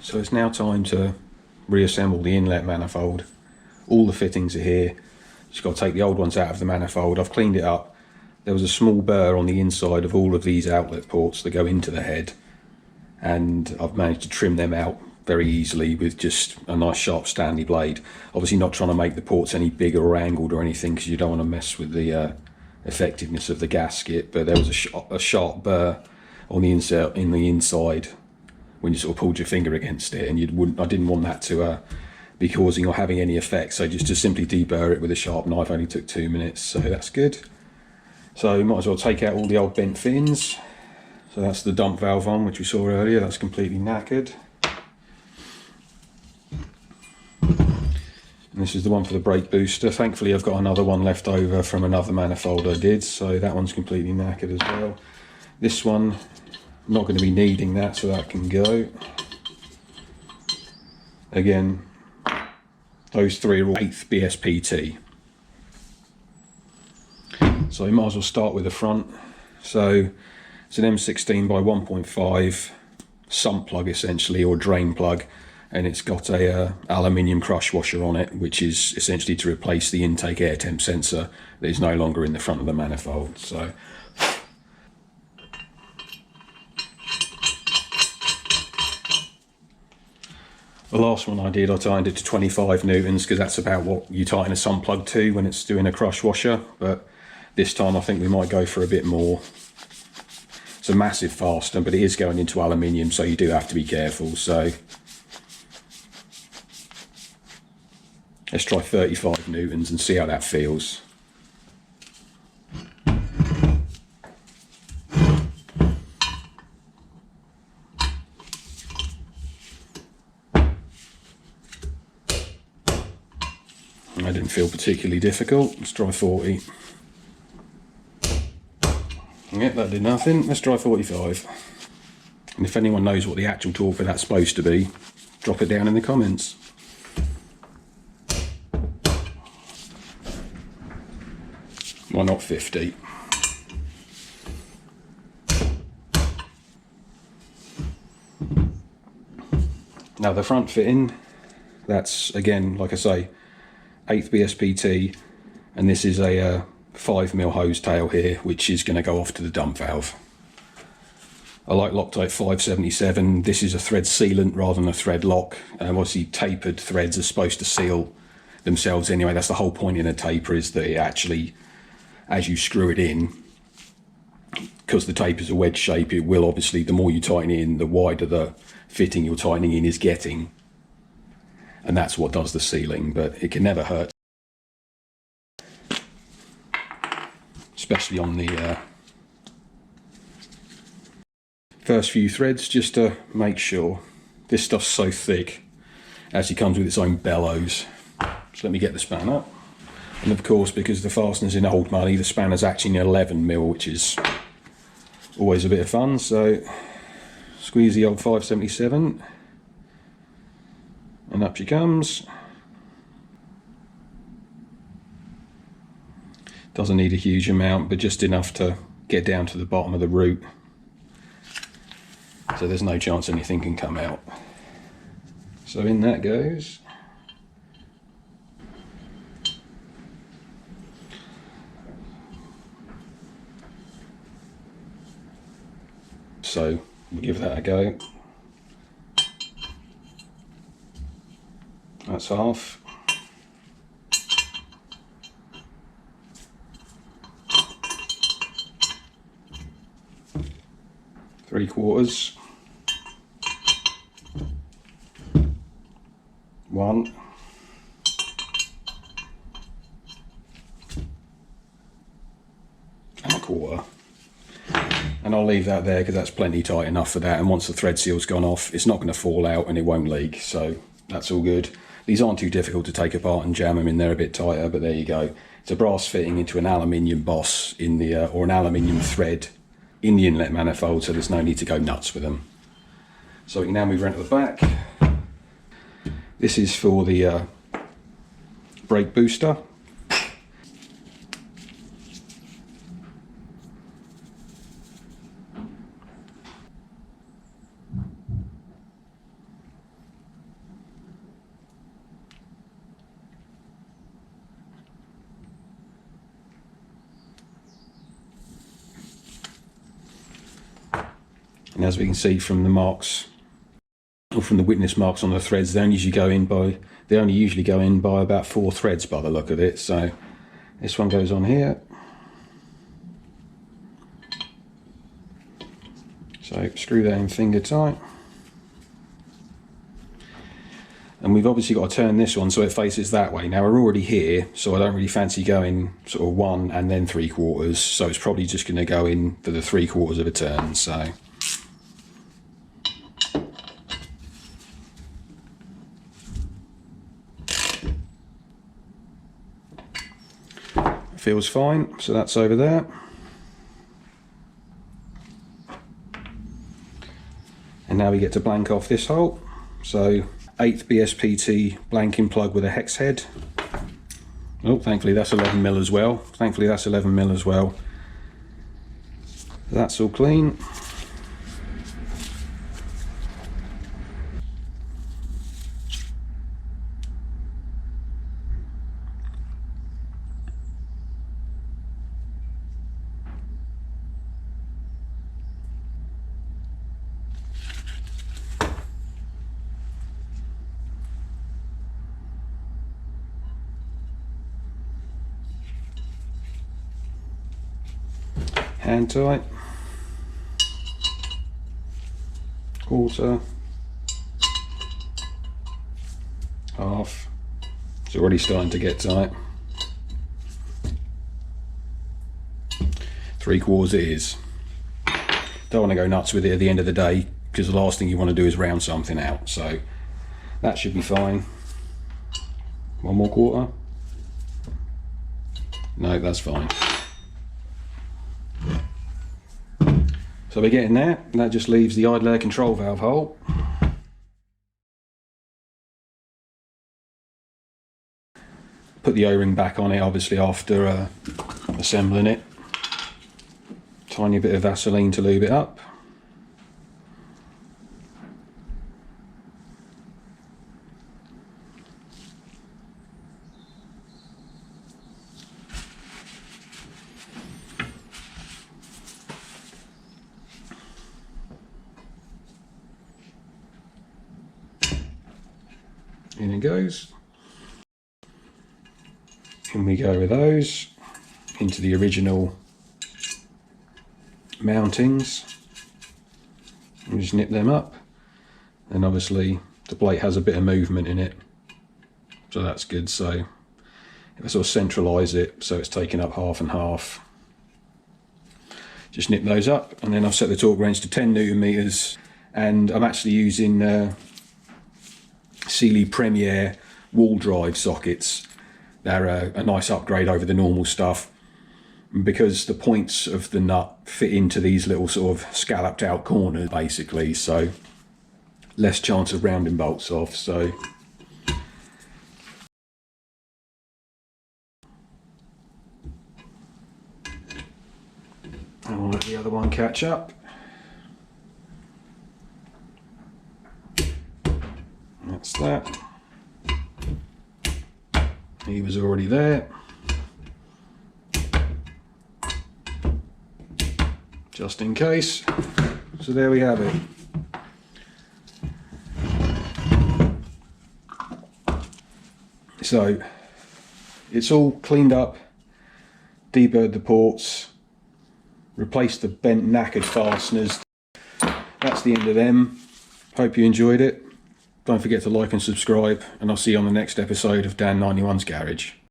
So it's now time to reassemble the inlet manifold. All the fittings are here. Just got to take the old ones out of the manifold. I've cleaned it up. There was a small burr on the inside of all of these outlet ports that go into the head, and I've managed to trim them out very easily with just a nice sharp Stanley blade. Obviously not trying to make the ports any bigger or angled or anything, because you don't want to mess with the effectiveness of the gasket, but there was a sharp burr on the inside when you sort of pulled your finger against it, and I didn't want that to be causing or having any effect, so just to simply deburr it with a sharp knife only took 2 minutes, so that's good. So you might as well take out all the old bent fins. So that's the dump valve on, which we saw earlier. That's completely knackered. And this is the one for the brake booster. Thankfully I've got another one left over from another manifold I did, so that one's completely knackered as well. This one, I'm not going to be needing that, so that can go. Again, those three are all 8th BSPT. So you might as well start with the front. So it's an M16 by 1.5 sump plug essentially, or drain plug, and it's got a aluminium crush washer on it, which is essentially to replace the intake air temp sensor that is no longer in the front of the manifold. So the last one I did, I tightened it to 25 newtons because that's about what you tighten a sump plug to when it's doing a crush washer, but this time I think we might go for a bit more. It's a massive fastener, but it is going into aluminium, so you do have to be careful. So let's try 35 newtons and see how that feels. That didn't feel particularly difficult. Let's try 40. Yep, that did nothing. Let's try 45. And if anyone knows what the actual torque for that's supposed to be, drop it down in the comments. Why not 50? Now the front fitting, that's again, like I say, 8th BSPT, and this is a 5mm hose tail here, which is going to go off to the dump valve. I like Loctite 577. This is a thread sealant rather than a thread lock. Obviously tapered threads are supposed to seal themselves anyway. That's the whole point in a taper, is that it actually, as you screw it in, because the taper is a wedge shape, it will obviously, the more you tighten in, the wider the fitting you're tightening in is getting, and that's what does the sealing. But it can never hurt, especially on the first few threads, just to make sure. This stuff's so thick, it actually comes with its own bellows. So let me get the spanner. And of course, because the fastener's in old money, the spanner's actually an 11mm, which is always a bit of fun. So squeeze the old 577 and up she comes. Doesn't need a huge amount, but just enough to get down to the bottom of the root, so there's no chance anything can come out. So in that goes. So we'll give that a go. That's half. Three quarters. One. And a quarter. And I'll leave that there because that's plenty tight enough for that, and once the thread seal's gone off, it's not going to fall out and it won't leak, so that's all good. These aren't too difficult to take apart and jam them in there a bit tighter, but there you go. It's a brass fitting into an aluminium boss in the or an aluminium thread in the inlet manifold, so there's no need to go nuts with them. So we can now move around to the back. This is for the brake booster. And as we can see from the marks, or from the witness marks on the threads, they only usually go in by about 4 threads by the look of it. So this one goes on here. So screw that in finger tight. And we've obviously got to turn this one so it faces that way. Now we're already here, so I don't really fancy going sort of 1 and then 3/4, so it's probably just going to go in for the 3/4 of a turn. So feels fine, so that's over there. And now we get to blank off this hole. So 8th BSPT blanking plug with a hex head. Oh, thankfully that's 11mm as well. That's all clean. Hand tight, quarter, half. It's already starting to get tight. 3/4 it is. Don't want to go nuts with it at the end of the day, because the last thing you want to do is round something out. So that should be fine. 1 more quarter. No, that's fine. So we're getting there, and that just leaves the idle air control valve hole. Put the O-ring back on it, obviously, after assembling it. Tiny bit of Vaseline to lube it up. In it goes. In we go with those into the original mountings. And just nip them up. And obviously the plate has a bit of movement in it, so that's good. So if I sort of centralise it so it's taken up half and half, just nip those up. And then I've set the torque range to 10 Newton meters, and I'm actually using Sealy Premier wall drive sockets. They're a nice upgrade over the normal stuff, because the points of the nut fit into these little sort of scalloped out corners basically, so less chance of rounding bolts off. So and we'll let the other one catch up. That's that. He was already there. Just in case. So there we have it. So it's all cleaned up, deburred the ports, replaced the bent knackered fasteners. That's the end of them. Hope you enjoyed it. Don't forget to like and subscribe, and I'll see you on the next episode of Dan91's Garage.